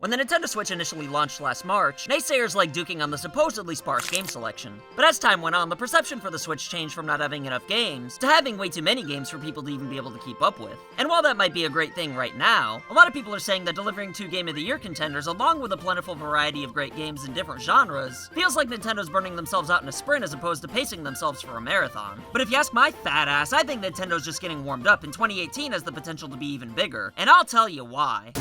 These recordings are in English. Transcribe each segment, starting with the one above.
When the Nintendo Switch initially launched last March, naysayers liked duking on the supposedly sparse game selection. But as time went on, the perception for the Switch changed from not having enough games to having way too many games for people to even be able to keep up with. And while that might be a great thing right now, a lot of people are saying that delivering 2 Game of the Year contenders along with a plentiful variety of great games in different genres feels like Nintendo's burning themselves out in a sprint as opposed to pacing themselves for a marathon. But if you ask my fat ass, I think Nintendo's just getting warmed up, and 2018 has the potential to be even bigger. And I'll tell you why.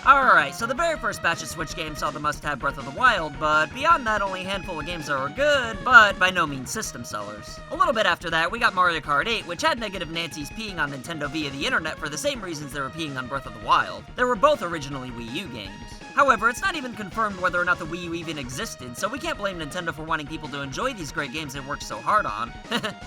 Alright, so the very first batch of Switch games saw the must-have Breath of the Wild, but beyond that, only a handful of games that were good, but by no means system sellers. A little bit after that, we got Mario Kart 8, which had negative Nancy's peeing on Nintendo via the internet for the same reasons they were peeing on Breath of the Wild. They were both originally Wii U games. However, it's not even confirmed whether or not the Wii U even existed, so we can't blame Nintendo for wanting people to enjoy these great games they worked so hard on.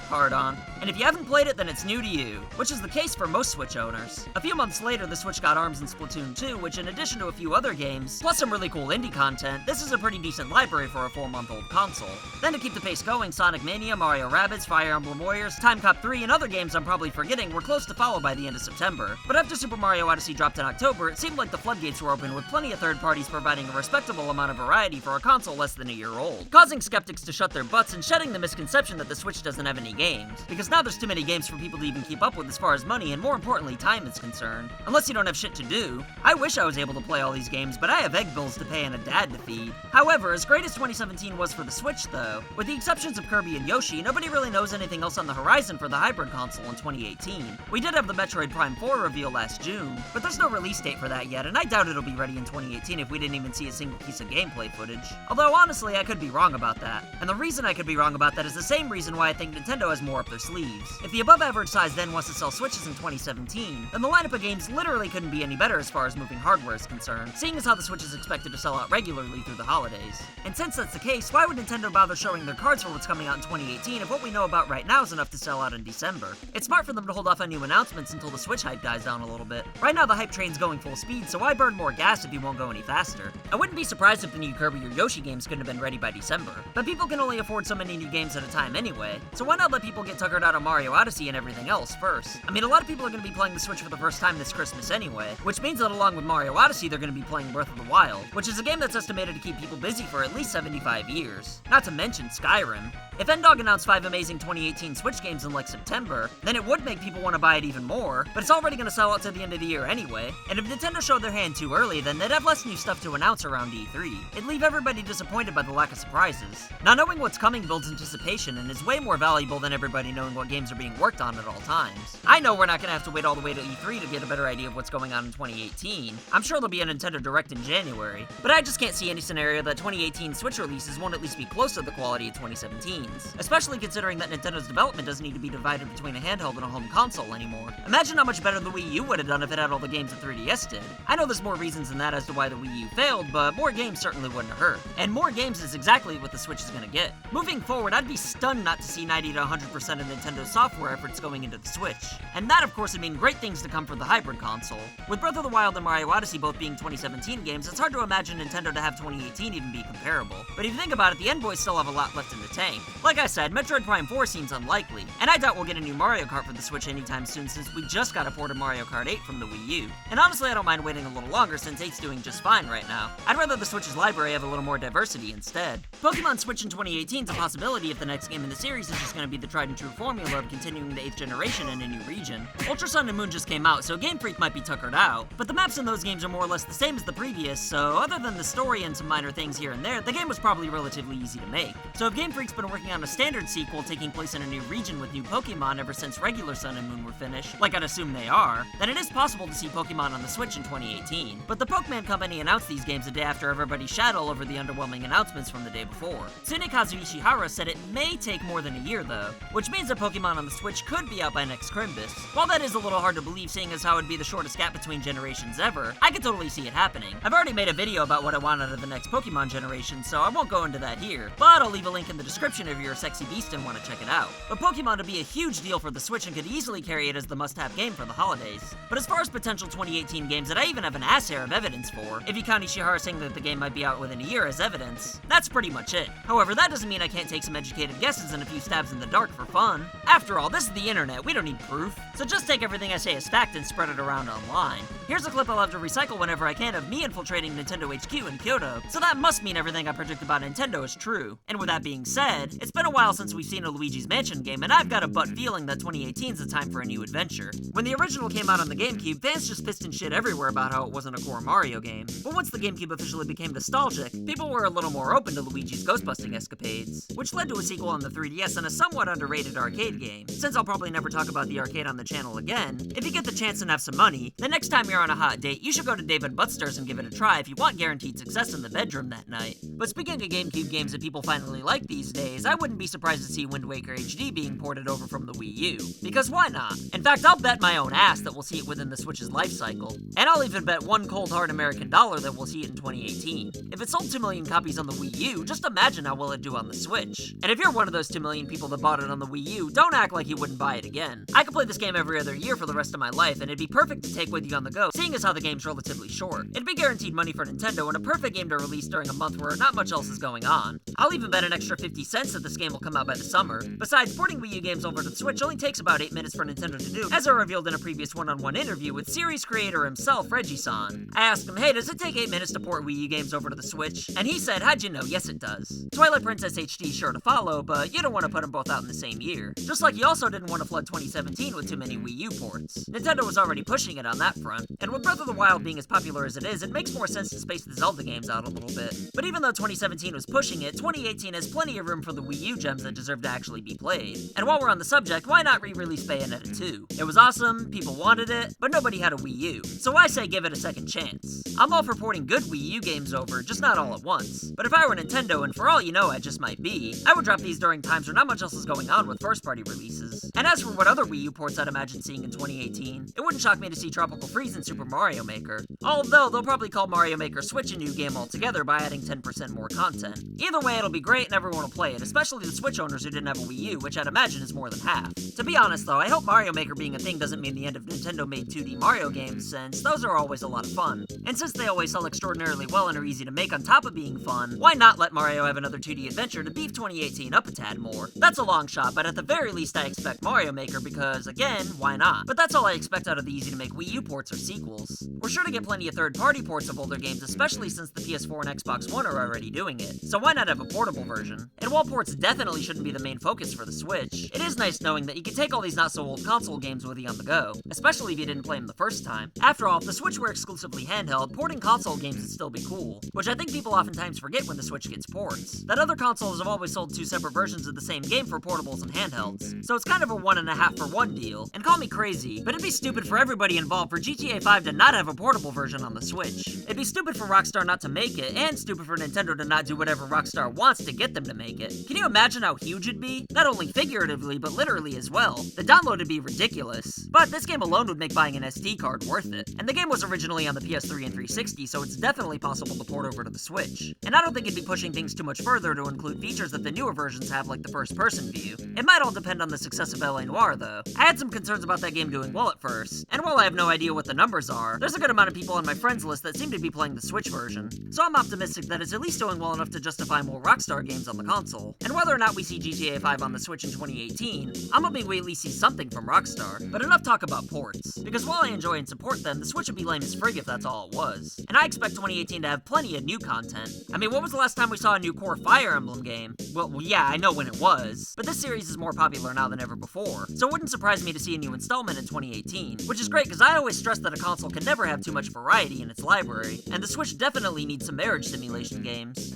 Hard on. And if you haven't played it, then it's new to you, which is the case for most Switch owners. A few months later, the Switch got ARMS and Splatoon 2, which in addition to a few other games, plus some really cool indie content, this is a pretty decent library for a 4-month-old console. Then to keep the pace going, Sonic Mania, Mario Rabbids, Fire Emblem Warriors, Time Cop 3, and other games I'm probably forgetting were close to follow by the end of September. But after Super Mario Odyssey dropped in October, it seemed like the floodgates were open with plenty of third parties providing a respectable amount of variety for a console less than a year old, causing skeptics to shut their butts and shedding the misconception that the Switch doesn't have any games, because now there's too many games for people to even keep up with as far as money and more importantly time is concerned. Unless you don't have shit to do. I wish I was able to play all these games, but I have egg bills to pay and a dad to feed. However, as great as 2017 was for the Switch though, with the exceptions of Kirby and Yoshi, nobody really knows anything else on the horizon for the hybrid console in 2018. We did have the Metroid Prime 4 reveal last June, but there's no release date for that yet, and I doubt it'll be ready in 2018 if we didn't even see a single piece of gameplay footage. Although honestly, I could be wrong about that. And the reason I could be wrong about that is the same reason why I think Nintendo has more up their sleeves. If the above average size then wants to sell Switches in 2017, then the lineup of games literally couldn't be any better as far as moving hardware is concerned, seeing as how the Switch is expected to sell out regularly through the holidays. And since that's the case, why would Nintendo bother showing their cards for what's coming out in 2018 if what we know about right now is enough to sell out in December? It's smart for them to hold off on new announcements until the Switch hype dies down a little bit. Right now the hype train's going full speed, so why burn more gas if you won't go any faster? I wouldn't be surprised if the new Kirby or Yoshi games couldn't have been ready by December, but people can only afford so many new games at a time anyway, so why not let people get tuckered out on Mario Odyssey and everything else first? I mean, a lot of people are going to be playing the Switch for the first time this Christmas anyway, which means that along with Mario Odyssey they're going to be playing Breath of the Wild, which is a game that's estimated to keep people busy for at least 75 years. Not to mention Skyrim. If Ndog announced 5 amazing 2018 Switch games in like September, then it would make people want to buy it even more, but it's already going to sell out to the end of the year anyway, and if Nintendo showed their hand too early, then they'd have less new stuff to announce around E3. It'd leave everybody disappointed by the lack of surprises. Now knowing what's coming builds anticipation and is way more valuable than everybody knowing what games are being worked on at all times. I know we're not going to have to wait all the way to E3 to get a better idea of what's going on in 2018. I'm sure there'll be a Nintendo Direct in January, but I just can't see any scenario that 2018 Switch releases won't at least be close to the quality of 2017's, especially considering that Nintendo's development doesn't need to be divided between a handheld and a home console anymore. Imagine how much better the Wii U would have done if it had all the games the 3DS did. I know there's more reasons than that as to why the Wii U failed, but more games certainly wouldn't have hurt. And more games is exactly what the Switch is gonna get. Moving forward, I'd be stunned not to see 90 to 100% of Nintendo's software efforts going into the Switch. And that of course would mean great things to come for the hybrid console. With Breath of the Wild and Mario Odyssey both being 2017 games, it's hard to imagine Nintendo to have 2018 even be comparable. But if you think about it, the N-Boys still have a lot left in the tank. Like I said, Metroid Prime 4 seems unlikely, and I doubt we'll get a new Mario Kart for the Switch anytime soon since we just got a port of Mario Kart 8 from the Wii U. And honestly, I don't mind waiting a little longer since 8's doing just fine right now. I'd rather the Switch's library have a little more diversity instead. Pokemon Switch in 2018 is a possibility if the next game in the series is just going to be the tried and true formula of continuing the 8th generation in a new region. Ultra Sun and Moon just came out, so Game Freak might be tuckered out, but the maps in those games are more or less the same as the previous, so other than the story and some minor things here and there, the game was probably relatively easy to make. So if Game Freak's been working on a standard sequel taking place in a new region with new Pokemon ever since regular Sun and Moon were finished, like I'd assume they are, then it is possible to see Pokemon on the Switch in 2018. But the Pokemon Company announced these games a day after everybody shat all over the underwhelming announcements from the day before. Tsunekazu Ishihara said it may take more than a year though, which means that Pokemon on the Switch could be out by next Crimbus. While that is a little hard to believe seeing as how it'd be the shortest gap between generations ever, I could totally see it happening. I've already made a video about what I want out of the next Pokemon generation, so I won't go into that here, but I'll leave a link in the description if you're a sexy beast and want to check it out. But Pokemon would be a huge deal for the Switch and could easily carry it as the must-have game for the holidays. But as far as potential 2018 games that I even have an ass hair of evidence for, for, if you count Ishihara saying that the game might be out within a year as evidence. That's pretty much it. However, that doesn't mean I can't take some educated guesses and a few stabs in the dark for fun. After all, this is the internet, we don't need proof. So just take everything I say as fact and spread it around online. Here's a clip I'll have to recycle whenever I can of me infiltrating Nintendo HQ in Kyoto, so that must mean everything I predict about Nintendo is true. And with that being said, it's been a while since we've seen a Luigi's Mansion game, and I've got a butt feeling that 2018 is the time for a new adventure. When the original came out on the GameCube, fans just pissed and shit everywhere about how it wasn't a core Mario game. But once the GameCube officially became nostalgic, people were a little more open to Luigi's ghost-busting escapades, which led to a sequel on the 3DS and a somewhat underrated arcade game. Since I'll probably never talk about the arcade on the channel again, if you get the chance and have some money, the next time you're on a hot date, you should go to Dave & Buster's and give it a try if you want guaranteed success in the bedroom that night. But speaking of GameCube games that people finally like these days, I wouldn't be surprised to see Wind Waker HD being ported over from the Wii U. Because why not? In fact, I'll bet my own ass that we'll see it within the Switch's life cycle. And I'll even bet one cold hard American dollar that we'll see it in 2018. If it sold 2 million copies on the Wii U, just imagine how well it'd do on the Switch. And if you're one of those 2 million people that bought it on the Wii U, don't act like you wouldn't buy it again. I could play this game every other year for the rest of my life, and it'd be perfect to take with you on the go, seeing as how the game's relatively short. It'd be guaranteed money for Nintendo and a perfect game to release during a month where not much else is going on. I'll even bet an extra 50 cents that this game will come out by the summer. Besides, porting Wii U games over to the Switch only takes about 8 minutes for Nintendo to do, as I revealed in a previous one-on-one interview with series creator himself, Reggie-san. I asked him, hey, does it take 8 minutes to port Wii U games over to the Switch? And he said, how'd you know? Yes, it does. Twilight Princess HD is sure to follow, but you don't want to put them both out in the same year. Just like you also didn't want to flood 2017 with too many Wii U ports. Nintendo was already pushing it on that front, and with Breath of the Wild being as popular as it is, it makes more sense to space the Zelda games out a little bit. But even though 2017 was pushing it, 2018 has plenty of room for the Wii U gems that deserve to actually be played. And while we're on the subject, why not re-release Bayonetta 2? It was awesome, people wanted it, but nobody had a Wii U. So I say give it a second chance. I'm all for porting good Wii U games over, just not all at once. But if I were Nintendo, and for all you know I just might be, I would drop these during times where not much else is going on with first-party releases. And as for what other Wii U ports I'd imagine seeing in 2018, it wouldn't shock me to see Tropical Freeze in Super Mario Maker. Although, they'll probably call Mario Maker Switch a new game altogether by adding 10% more content. Either way, it'll be great and everyone will play it, especially the Switch owners who didn't have a Wii U, which I'd imagine is more than half. To be honest though, I hope Mario Maker being a thing doesn't mean the end of Nintendo-made 2D Mario games, since those are always a lot of fun. And since they always sell extraordinarily well and are easy to make on top of being fun, why not let Mario have another 2D adventure to beef 2018 up a tad more? That's a long shot, but at the very least I expect Mario Maker because, again, why not? But that's all I expect out of the easy-to-make Wii U ports or sequels. We're sure to get plenty of third-party ports of older games, especially since the PS4 and Xbox One are already doing it, so why not have a portable version? And while ports definitely shouldn't be the main focus for the Switch, it is nice knowing that you can take all these not-so-old console games with you on the go, especially if you didn't play them the first time. After all, if the Switch were exclusively handheld, porting console games would still be cool, which I think people oftentimes forget when the Switch gets ports. That other consoles have always sold 2 separate versions of the same game for portables and handhelds, so it's kind of a 1.5 for 1 deal. And call me crazy, but it'd be stupid for everybody involved for GTA 5 to not have a portable version on the Switch. It'd be stupid for Rockstar not to make it, and stupid for Nintendo to not do whatever Rockstar wants to get them to make it. Can you imagine how huge it'd be? Not only figuratively, but literally as well. The download would be ridiculous. But this game alone would make buying an SD card worth it. And the game was originally on the PS3 and 360, so it's definitely possible to port over to the Switch. And I don't think it'd be pushing things too much further to include features that the newer versions have, like the first-person view. It might all depend on the success of L.A. Noire, though. I had some concerns about that game doing well at first, and while I have no idea what the numbers are, there's a good amount of people on my friends list that seem to be playing the Switch version. So I'm optimistic that it's at least doing well enough to justify more Rockstar games on the console. And whether or not we see GTA 5 on the Switch in 2018, I'm hoping we at least see something from Rockstar. But enough talk about ports, because while I enjoy and support them, the Switch would be lame as frig if that's all it was. And I expect 2018 to have plenty of new content. I mean, when was the last time we saw a new core Fire Emblem game? Well, yeah, I know when it was, but this series is more popular now than ever before, so it wouldn't surprise me to see a new installment in 2018, which is great because I always stress that a console can never have too much variety in its library, and the Switch definitely needs some marriage simulation games.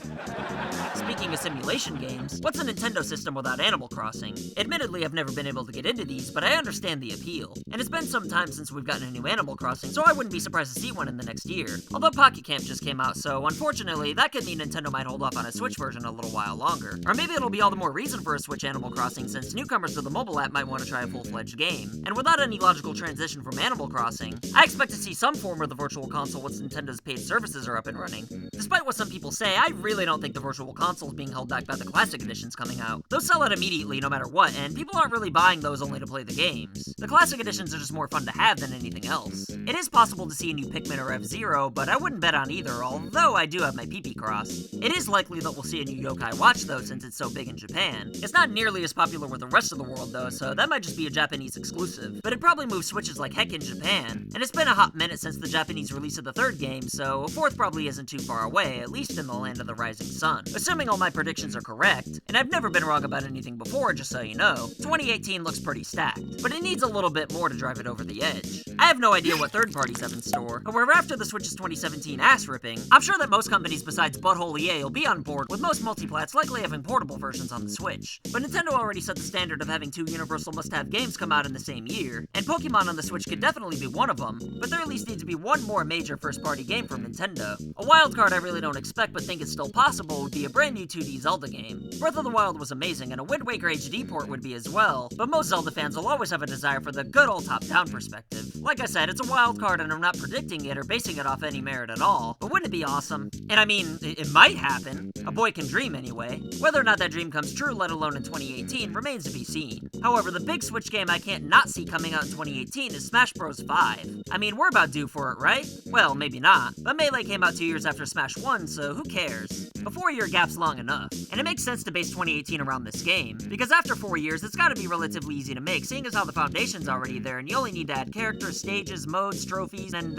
Speaking of simulation games, what's a Nintendo system without Animal Crossing? Admittedly, I've never been able to get into these, but I understand the appeal. And it's been some time since we've gotten a new Animal Crossing, so I wouldn't be surprised to see one in the next year. Although Pocket Camp just came out, so unfortunately, that could mean Nintendo might hold off on a Switch version a little while longer. Or maybe it'll be all the more reason for a Switch Animal Crossing, since newcomers to the mobile app might want to try a full-fledged game. And without any logical transition from Animal Crossing, I expect to see some form of the Virtual Console once Nintendo's paid services are up and running. Despite what some people say, I really don't think the Virtual Console is being held back by the Classic Editions coming out. Those sell out immediately no matter what, and people aren't really buying those only to play the games. The Classic Editions are just more fun to have than anything else. It is possible to see a new Pikmin or F-Zero, but I wouldn't bet on either, although I do have my PP cross. It is likely that we'll see a new Yokai Watch though, since it's so big in Japan. It's not nearly as popular with the rest of the world though, so that might just be a Japanese exclusive. But it probably moves Switches like heck in Japan, and it's been a hot minute since the Japanese release of the third game, so a fourth probably isn't too far away, at least in the land of the rising sun. Assuming all my predictions are correct, and I've never been wrong about anything before, just so you know, 2018 looks pretty stacked, but it needs a little bit more to drive it over the edge. I have no idea what third parties have in store. However, after the Switch's 2017 ass ripping, I'm sure that most companies besides Butthole EA will be on board, with most multiplats likely having portable versions on the Switch. But Nintendo already set the standard of having two universal must-have games come out in the same year, and Pokemon on the Switch could definitely be one of them, but there at least needs to be one more major first-party game from Nintendo. A wild card I really don't expect but think is still possible would be a brand new 2D Zelda game. Breath of the Wild was amazing, and a Wind Waker HD port would be as well, but most Zelda fans will always have a desire for the good old top-down perspective. Like I said, it's a wild card and I'm not predicting it or basing it off any merit at all, but wouldn't it be awesome? And I mean, it might happen. A boy can dream anyway. Whether or not that dream comes true, let alone in 2018, remains to be seen. However, the big Switch game I can't not see coming out in 2018 is Smash Bros. 5. I mean, we're about due for it, right? Well, maybe not, but Melee came out 2 years after Smash 1, so who cares? A 4-year gap's long enough, and it makes sense to base 2018 around this game, because after 4 years, it's gotta be relatively easy to make, seeing as how the foundation's already there, and you only need to add characters, stages, modes, trophies, and,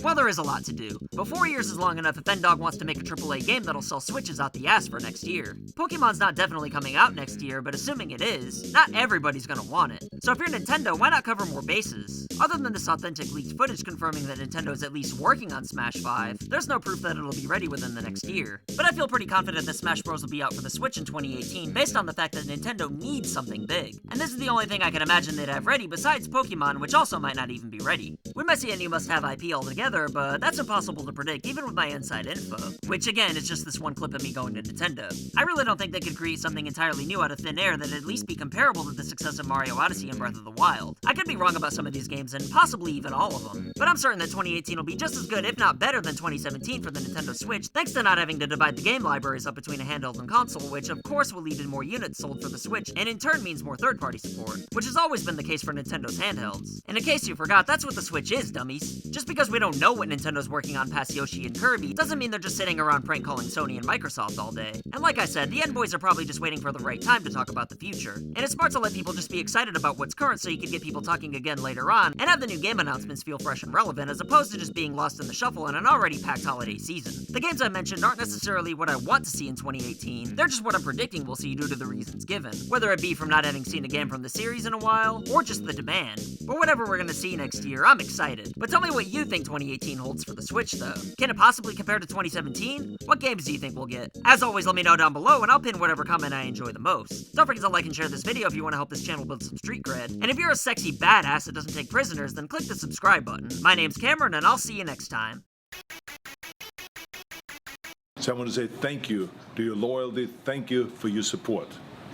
well, there is a lot to do. But 4 years is long enough if N-Dog wants to make a AAA game that'll sell Switches out the ass for next year. Pokemon's not definitely coming out next year, but assuming it is, not everybody's gonna want it. So if you're Nintendo, why not cover more bases? Other than this authentic leaked footage confirming that Nintendo is at least working on Smash 5, there's no proof that it'll be ready within the next year. But I feel pretty confident that Smash Bros will be out for the Switch in 2018 based on the fact that Nintendo needs something big. And this is the only thing I can imagine they'd have ready besides Pokemon, which also might not even be ready. We might see a new must-have IP altogether, but that's impossible to predict even with my inside info. Which again, is just this one clip of me going to Nintendo. I really don't think they could create something entirely new out of thin air that'd at least be comparable to the success of Mario Odyssey and Breath of the Wild. I could be wrong about some of these games and possibly even all of them, but I'm certain that 2018 will be just as good if not better than 2017 for the Nintendo Switch, thanks to not having to divide the game libraries up between a handheld and console, which of course will lead to more units sold for the Switch, and in turn means more third-party support, which has always been the case for Nintendo's handhelds. And in case you forgot, that's what the Switch is, dummies. Just because we don't know what Nintendo's working on past Yoshi and Kirby doesn't mean they're just sitting around prank calling Sony and Microsoft all day. And like I said, the N-Boys are probably just waiting for the right time to talk about the future. And it's smart to let people just be excited about what's current so you can get people talking again later on, and have the new game announcements feel fresh and relevant as opposed to just being lost in the shuffle in an already packed holiday season. The games I mentioned aren't necessarily what I want to see in 2018, they're just what I'm predicting we'll see due to the reasons given, whether it be from not having seen a game from the series in a while, or just the demand. But whatever we're gonna see next year, I'm excited. But tell me what you think 2018 holds for the Switch though. Can it possibly compare to 2017? What games do you think we'll get? As always, let me know down below and I'll pin whatever comment I enjoy the most. Don't forget to like and share this video if you want to help this channel build some street cred. And if you're a sexy badass that doesn't take prisoners, then click the subscribe button. My name's Cameron and I'll see you next time. So I want to say thank you to your loyalty, thank you for your support.